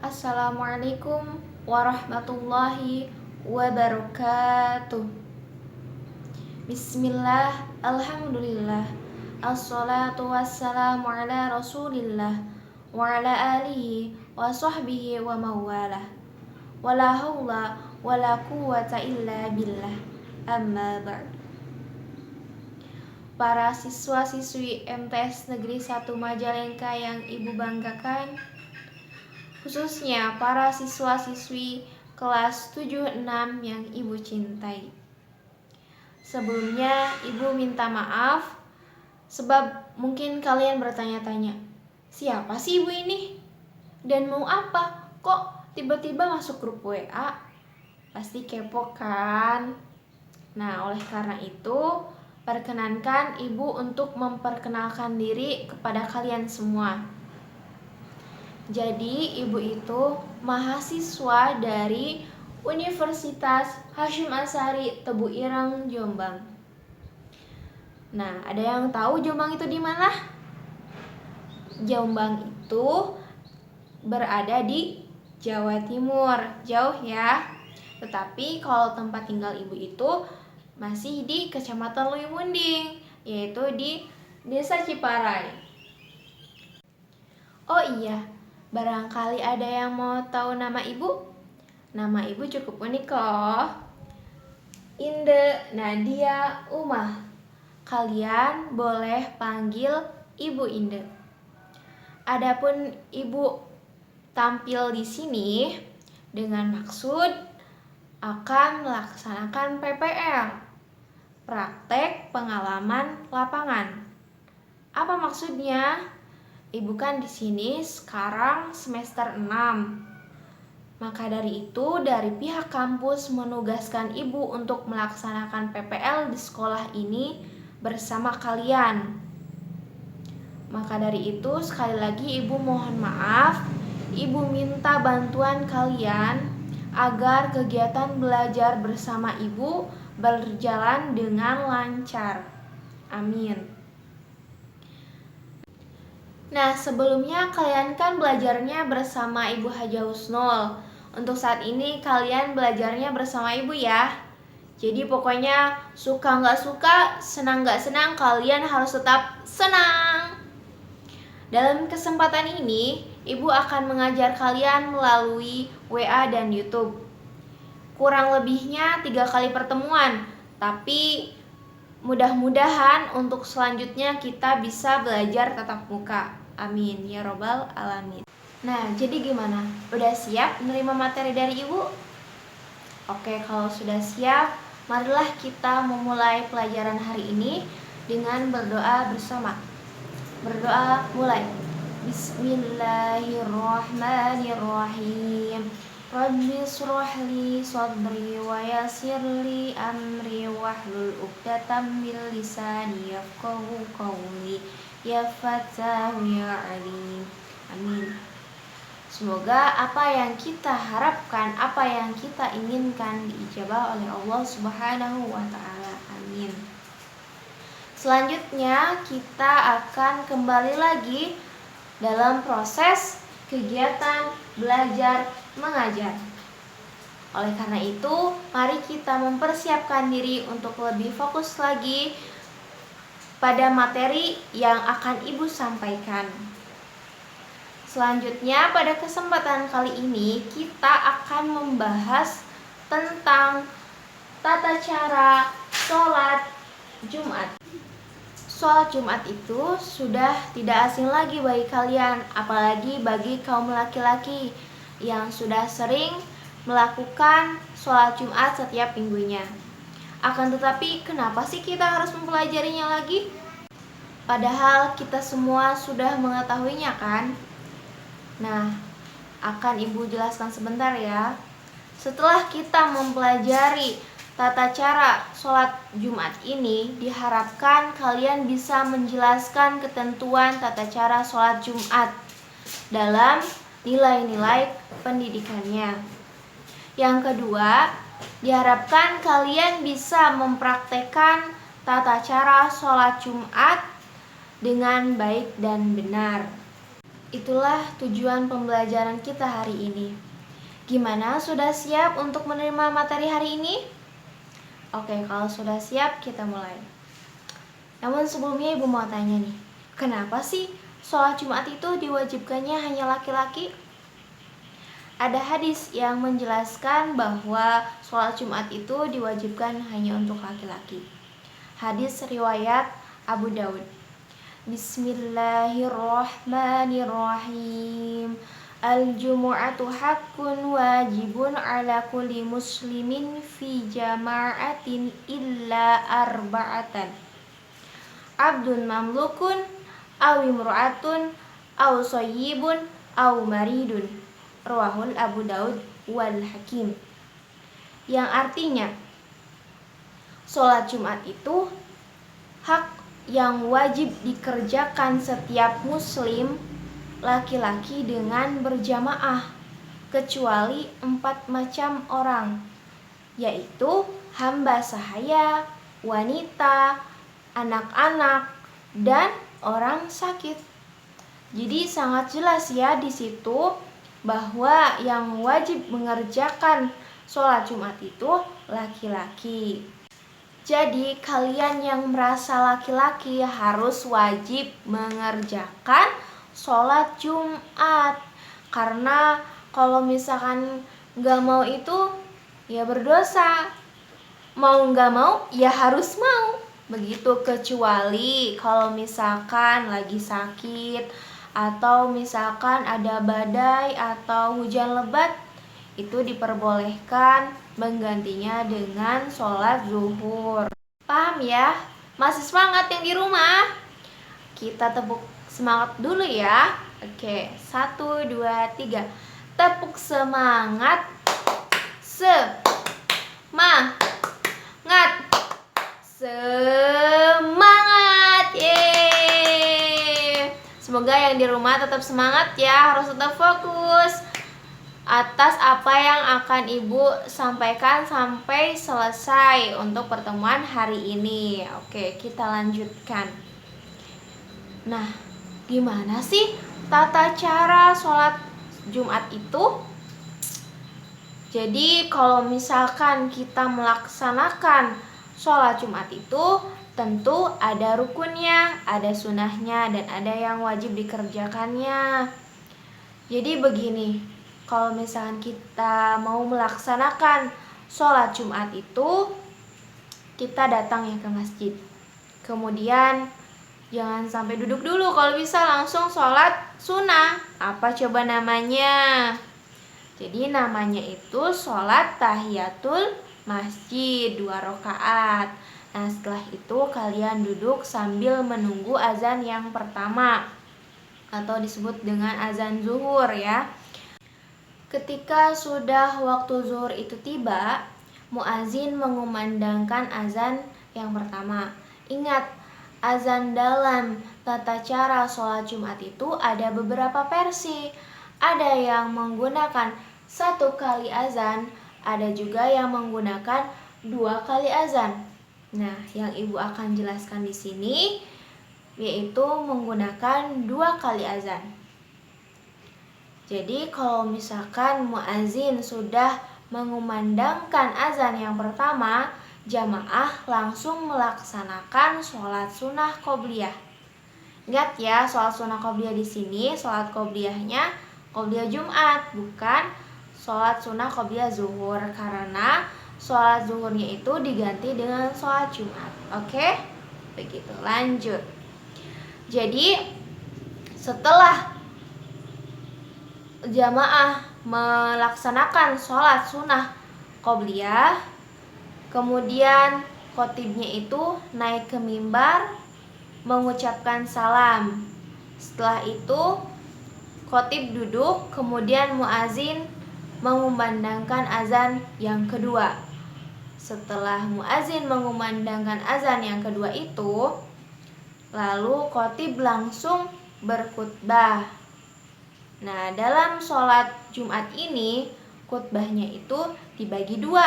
Assalamualaikum warahmatullahi wabarakatuh. Bismillah, alhamdulillah, assalatu wassalamu ala rasulillah wa ala alihi wa sahbihi wa mawalah. Wala hawla wala quwwata illa billah. Amma ba'd. Para siswa-siswi MTS Negeri 1 Majalengka yang ibu banggakan, khususnya para siswa-siswi kelas 7-6 yang ibu cintai. Sebelumnya ibu minta maaf sebab mungkin kalian bertanya-tanya, siapa sih ibu ini? Dan mau apa? Kok tiba-tiba masuk grup WA? Pasti kepo kan? Nah, oleh karena itu, perkenankan ibu untuk memperkenalkan diri kepada kalian semua. Jadi, ibu itu mahasiswa dari Universitas Hasyim Asy'ari Tebu Ireng, Jombang. Nah, ada yang tahu Jombang itu di mana? Jombang itu berada di Jawa Timur, jauh ya. Tetapi kalau tempat tinggal ibu itu masih di Kecamatan Luyumunding, yaitu di Desa Ciparai. Oh iya, barangkali ada yang mau tahu nama ibu? Nama ibu cukup unik loh. Inde Nadia Umah. Kalian boleh panggil Ibu Inde. Adapun ibu tampil di sini dengan maksud akan melaksanakan PPL, praktek pengalaman lapangan. Apa maksudnya? Ibu kan di sini sekarang semester 6. Maka dari itu, dari pihak kampus menugaskan ibu untuk melaksanakan PPL di sekolah ini bersama kalian. Maka dari itu, sekali lagi ibu mohon maaf, ibu minta bantuan kalian agar kegiatan belajar bersama ibu berjalan dengan lancar. Amin. Nah, sebelumnya kalian kan belajarnya bersama Ibu Haja Husnul. Untuk saat ini kalian belajarnya bersama ibu ya. Jadi pokoknya suka nggak suka, senang nggak senang, kalian harus tetap senang. Dalam kesempatan ini, ibu akan mengajar kalian melalui WA dan YouTube. Kurang lebihnya 3 kali pertemuan, tapi mudah-mudahan untuk selanjutnya kita bisa belajar tatap muka. Amin ya robbal alamin. Nah, jadi gimana? Udah siap menerima materi dari ibu? Oke, kalau sudah siap, marilah kita memulai pelajaran hari ini dengan berdoa bersama. Berdoa mulai. Bismillahirrahmanirrahim. Rabbi shrah li sadri wa yassir li amri wahlul 'uqdatam min lisani yafqahu qawli. Ya Fattahu ya Alim. Amin. Semoga apa yang kita harapkan, apa yang kita inginkan diijabah oleh Allah Subhanahu wa taala. Amin. Selanjutnya kita akan kembali lagi dalam proses kegiatan belajar mengajar. Oleh karena itu, mari kita mempersiapkan diri untuk lebih fokus lagi pada materi yang akan ibu sampaikan. Selanjutnya, pada kesempatan kali ini kita akan membahas tentang tata cara sholat Jumat. Sholat Jumat itu sudah tidak asing lagi bagi kalian, apalagi bagi kaum laki-laki yang sudah sering melakukan sholat Jumat setiap minggunya. Akan tetapi, kenapa sih kita harus mempelajarinya lagi? Padahal kita semua sudah mengetahuinya kan? Nah, akan ibu jelaskan sebentar ya. Setelah kita mempelajari tata cara sholat Jumat ini, diharapkan kalian bisa menjelaskan ketentuan tata cara sholat Jumat dalam nilai-nilai pendidikannya. Yang kedua, Diharapkan kalian bisa mempraktekkan tata cara sholat Jumat dengan baik dan benar. Itulah tujuan pembelajaran kita hari ini. Gimana, sudah siap untuk menerima materi hari ini? Oke, kalau sudah siap kita mulai. Namun sebelumnya Ibu mau tanya nih, kenapa sih sholat Jumat itu diwajibkannya hanya laki-laki? Ada hadis yang menjelaskan bahwa sholat Jumat itu diwajibkan hanya untuk laki-laki. Hadis riwayat Abu Daud. Bismillahirrahmanirrahim. Al-jumu'atu haqqun wajibun ala kulli muslimin fi jama'atin illa arba'atan. Abdun mamlukun, aw imru'atun, aw sayyibun, aw maridun. Rawahul Abu Daud wal Hakim. Yang artinya, sholat Jumat itu hak yang wajib dikerjakan setiap muslim laki-laki dengan berjamaah, kecuali 4 macam orang, yaitu hamba sahaya, wanita, anak-anak, dan orang sakit. Jadi sangat jelas ya di situ bahwa yang wajib mengerjakan sholat Jumat itu laki-laki. Jadi kalian yang merasa laki-laki harus wajib mengerjakan sholat Jumat. Karena kalau misalkan gak mau itu ya berdosa. Mau gak mau ya harus mau. Begitu, kecuali kalau misalkan lagi sakit atau misalkan ada badai atau hujan lebat, itu diperbolehkan menggantinya dengan sholat zuhur. Paham ya? Masih semangat yang di rumah? Kita tepuk semangat dulu ya. Oke, 1, 2, 3. Tepuk semangat. Semangat. Semangat. Yeay. Semoga yang di rumah tetap semangat ya, harus tetap fokus atas apa yang akan Ibu sampaikan sampai selesai untuk pertemuan hari ini. Oke, kita lanjutkan. Nah, gimana sih tata cara sholat Jumat itu? Jadi kalau misalkan kita melaksanakan sholat Jumat itu tentu ada rukunnya, ada sunahnya, dan ada yang wajib dikerjakannya. Jadi begini, kalau misalkan kita mau melaksanakan sholat Jumat itu, kita datang ya ke masjid. Kemudian jangan sampai duduk dulu, kalau bisa langsung sholat sunnah. Apa coba namanya? Jadi namanya itu sholat tahiyatul masjid 2 rakaat. Nah, setelah itu kalian duduk sambil menunggu azan yang pertama, atau disebut dengan azan zuhur ya. Ketika sudah waktu zuhur itu tiba, muazin mengumandangkan azan yang pertama. Ingat, azan dalam tata cara sholat Jumat itu ada beberapa versi. Ada yang menggunakan 1 kali azan, ada juga yang menggunakan 2 kali azan. Nah, yang Ibu akan jelaskan di sini yaitu menggunakan 2 kali azan. Jadi kalau misalkan muazin sudah mengumandangkan azan yang pertama, jamaah langsung melaksanakan sholat sunnah qobliyah. Ingat ya, sholat sunnah qobliyah di sini, sholat qobliyahnya qobliyah Jumat, bukan sholat sunnah qobliyah zuhur, karena sholat zuhurnya itu diganti dengan sholat Jumat. Oke? Begitu, lanjut. Jadi setelah jamaah melaksanakan sholat sunnah qobliyah, kemudian khotibnya itu naik ke mimbar mengucapkan salam. Setelah itu khotib duduk, kemudian muazin mengumandangkan azan yang kedua. Setelah muazin mengumandangkan azan yang kedua itu, lalu khotib langsung berkhutbah. Nah, dalam sholat Jumat ini khutbahnya itu dibagi 2.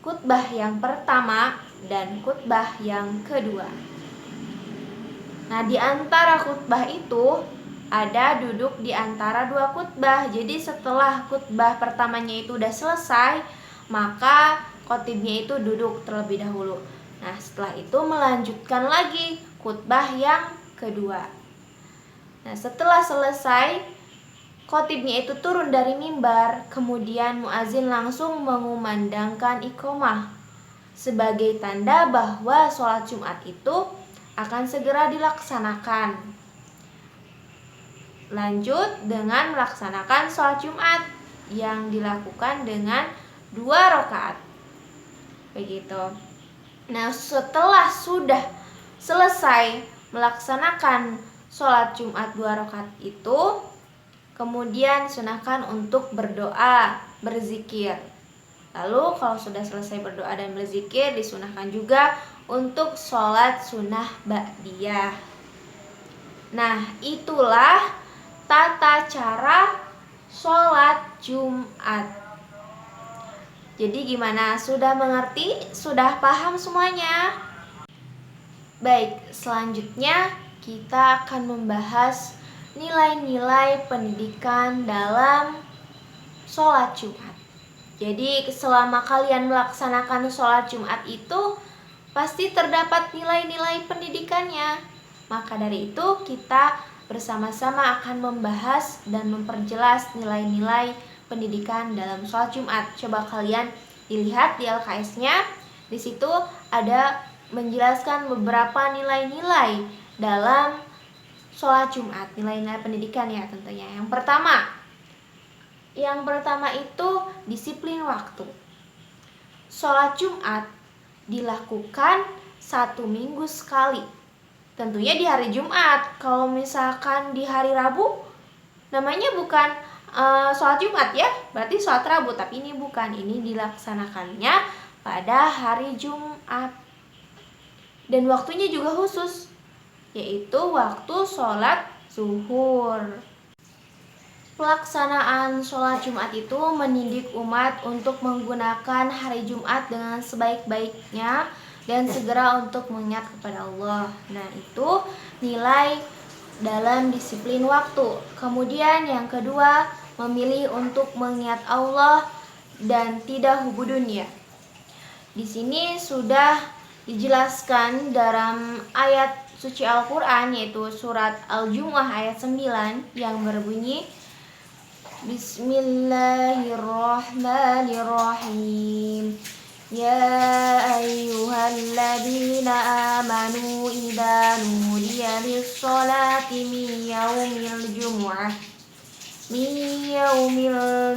khutbah yang pertama dan khutbah yang kedua. Nah, di antara khutbah itu ada duduk di antara dua khutbah. Jadi setelah khutbah pertamanya itu udah selesai, maka khotibnya itu duduk terlebih dahulu. Nah, setelah itu melanjutkan lagi khutbah yang kedua. Nah, setelah selesai, khotibnya itu turun dari mimbar, kemudian muazin langsung mengumandangkan iqomah sebagai tanda bahwa sholat Jumat itu akan segera dilaksanakan. Lanjut dengan melaksanakan sholat Jumat yang dilakukan dengan 2 rakaat. Begitu. Nah, setelah sudah selesai melaksanakan sholat Jumat 2 rakaat itu, kemudian sunahkan untuk berdoa, berzikir. Lalu kalau sudah selesai berdoa dan berzikir, disunahkan juga untuk sholat sunnah ba'diyah. Nah, itulah tata cara sholat Jumat. Jadi gimana? Sudah mengerti? Sudah paham semuanya? Baik, selanjutnya kita akan membahas nilai-nilai pendidikan dalam sholat Jumat. Jadi selama kalian melaksanakan sholat Jumat itu pasti terdapat nilai-nilai pendidikannya. Maka dari itu kita bersama-sama akan membahas dan memperjelas nilai-nilai pendidikan dalam sholat Jumat. Coba kalian dilihat di LKS-nya. Di situ ada menjelaskan beberapa nilai-nilai dalam sholat Jumat. Nilai-nilai pendidikan ya tentunya. Yang pertama itu disiplin waktu. Sholat Jumat dilakukan 1 minggu sekali. Tentunya di hari Jumat. Kalau misalkan di hari Rabu, namanya bukan sholat Jumat ya, berarti sholat Rabu. Tapi ini bukan, ini dilaksanakannya pada hari Jumat. Dan waktunya juga khusus, yaitu waktu sholat zuhur. Pelaksanaan sholat Jumat itu mendidik umat untuk menggunakan hari Jumat dengan sebaik-baiknya dan segera untuk mengingat kepada Allah. Nah, itu nilai dalam disiplin waktu. Kemudian yang kedua, memilih untuk mengingat Allah dan tidak hubbu dunia. Di sini sudah dijelaskan dalam ayat suci Al-Quran, yaitu surat Al-Jumu'ah ayat 9 yang berbunyi, Bismillahirrahmanirrahim. Ya ayyuhalladzina amanu idza nudiya lis-sholati min yaumil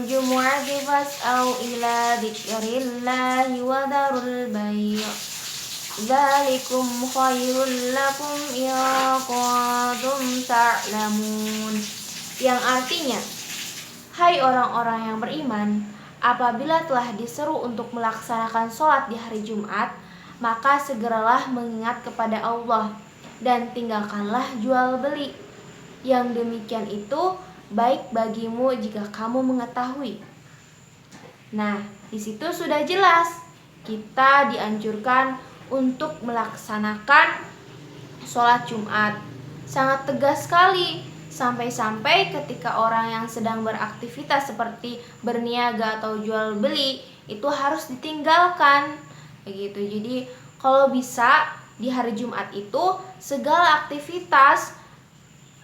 jumu'ati fas'au ila dzikrillahi wa dharul bai'. Dzalikum khairul lakum in kuntum ta'lamun. Yang artinya, hai orang-orang yang beriman, apabila telah diseru untuk melaksanakan sholat di hari Jumat, maka segeralah mengingat kepada Allah dan tinggalkanlah jual beli. Yang demikian itu baik bagimu jika kamu mengetahui. Nah, di situ sudah jelas kita dianjurkan untuk melaksanakan sholat Jumat. Sangat tegas sekali. Sampai-sampai ketika orang yang sedang beraktivitas seperti berniaga atau jual beli itu harus ditinggalkan. Begitu. Jadi kalau bisa di hari Jumat itu segala aktivitas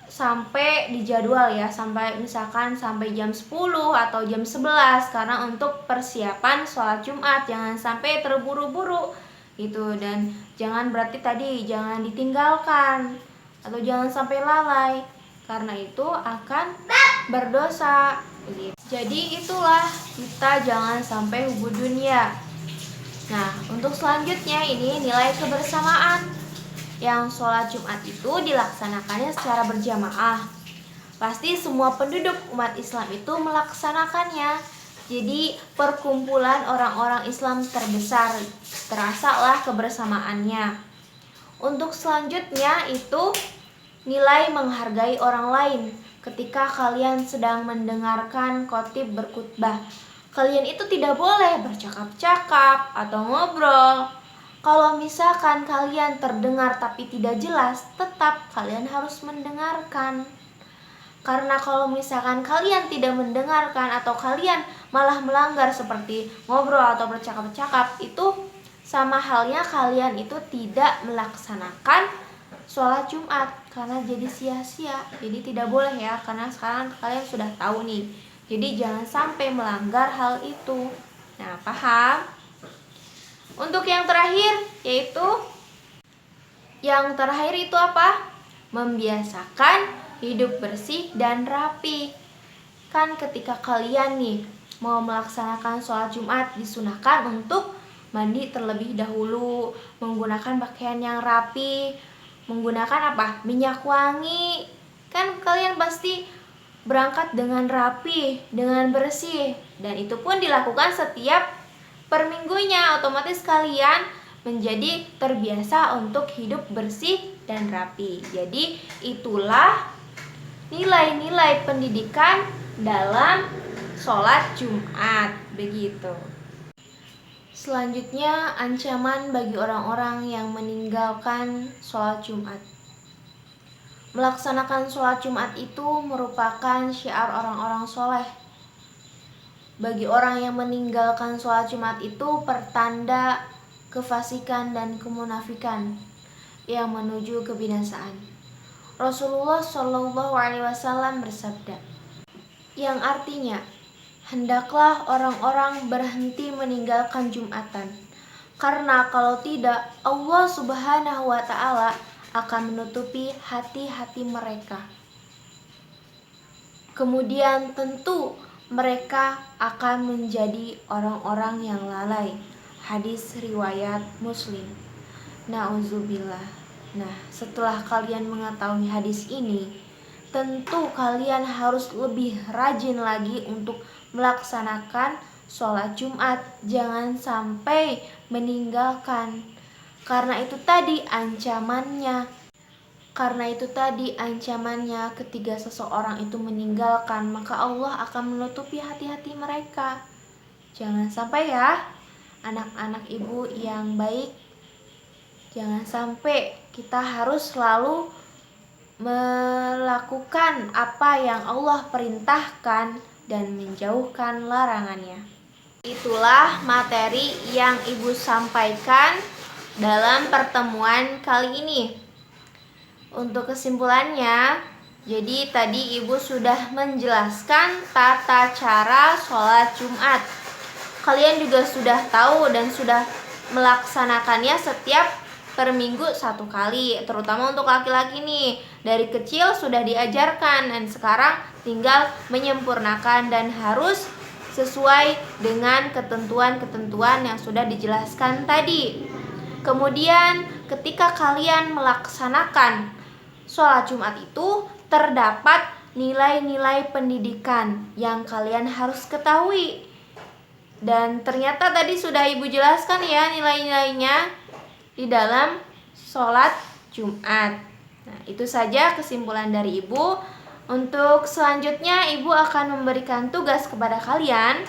sampai dijadwal ya, sampai misalkan sampai jam 10 atau jam 11 karena untuk persiapan sholat Jumat, jangan sampai terburu-buru gitu. Dan jangan berarti tadi jangan ditinggalkan atau jangan sampai lalai, karena itu akan berdosa. Jadi itulah, kita jangan sampai hubbu dunia. Nah, untuk selanjutnya ini nilai kebersamaan. Yang sholat Jumat itu dilaksanakannya secara berjamaah. Pasti semua penduduk umat Islam itu melaksanakannya. Jadi perkumpulan orang-orang Islam terbesar, terasalah kebersamaannya. Untuk selanjutnya itu nilai menghargai orang lain. Ketika kalian sedang mendengarkan khotib berkhutbah, Kalian itu tidak boleh bercakap-cakap atau ngobrol. Kalau misalkan kalian terdengar tapi tidak jelas, tetap kalian harus mendengarkan. Karena kalau misalkan kalian tidak mendengarkan atau kalian malah melanggar seperti ngobrol atau bercakap-cakap, itu sama halnya kalian itu tidak melaksanakan sholat Jumat, karena jadi sia-sia. Jadi tidak boleh ya, karena sekarang kalian sudah tahu nih. Jadi jangan sampai melanggar hal itu. Nah, paham? Untuk yang terakhir itu apa? Membiasakan hidup bersih dan rapi. Kan ketika kalian nih mau melaksanakan sholat Jumat, disunahkan untuk mandi terlebih dahulu, menggunakan pakaian yang rapi, menggunakan apa? Minyak wangi. Kan kalian pasti berangkat dengan rapi, dengan bersih, dan itu pun dilakukan setiap per minggunya. Otomatis kalian menjadi terbiasa untuk hidup bersih dan rapi. Jadi itulah nilai-nilai pendidikan dalam sholat Jumat, begitu. Selanjutnya, ancaman bagi orang-orang yang meninggalkan sholat Jumat. Melaksanakan sholat Jumat itu merupakan syiar orang-orang soleh. Bagi orang yang meninggalkan sholat Jumat itu pertanda kefasikan dan kemunafikan yang menuju kebinasaan. Rasulullah Shallallahu Alaihi Wasallam bersabda, yang artinya, hendaklah orang-orang berhenti meninggalkan Jumatan, karena kalau tidak, Allah Subhanahu wa Ta'ala akan menutupi hati-hati mereka. Kemudian tentu mereka akan menjadi orang-orang yang lalai. Hadis riwayat Muslim. Nauzubillah. Nah, setelah kalian mengetahui hadis ini, tentu kalian harus lebih rajin lagi untuk melaksanakan sholat Jumat. Jangan sampai meninggalkan. Karena itu tadi ancamannya ketika seseorang itu meninggalkan, maka Allah akan menutupi hati-hati mereka. Jangan sampai ya, anak-anak ibu yang baik, jangan sampai kita harus selalu melakukan apa yang Allah perintahkan dan menjauhkan larangannya. Itulah materi yang ibu sampaikan dalam pertemuan kali ini. Untuk kesimpulannya, jadi tadi ibu sudah menjelaskan tata cara sholat Jumat. Kalian juga sudah tahu dan sudah melaksanakannya setiap per minggu 1 kali, terutama untuk laki-laki nih. Dari kecil sudah diajarkan dan sekarang tinggal menyempurnakan dan harus sesuai dengan ketentuan-ketentuan yang sudah dijelaskan tadi. Kemudian ketika kalian melaksanakan sholat Jumat itu terdapat nilai-nilai pendidikan yang kalian harus ketahui. Dan ternyata tadi sudah ibu jelaskan ya nilai-nilainya di dalam sholat Jumat. Nah, itu saja kesimpulan dari ibu. Untuk selanjutnya ibu akan memberikan tugas kepada kalian.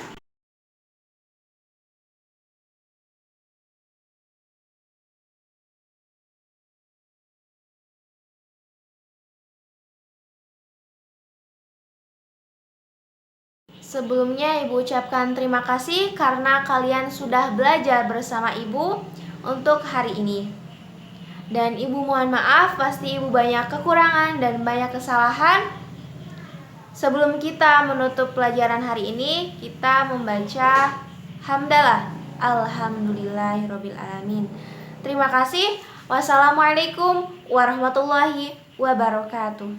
Sebelumnya ibu ucapkan terima kasih karena kalian sudah belajar bersama ibu untuk hari ini. Dan ibu mohon maaf, pasti ibu banyak kekurangan dan banyak kesalahan. Sebelum kita menutup pelajaran hari ini, kita membaca hamdalah. Alhamdulillahirabbil alamin. Terima kasih. Wassalamualaikum warahmatullahi wabarakatuh.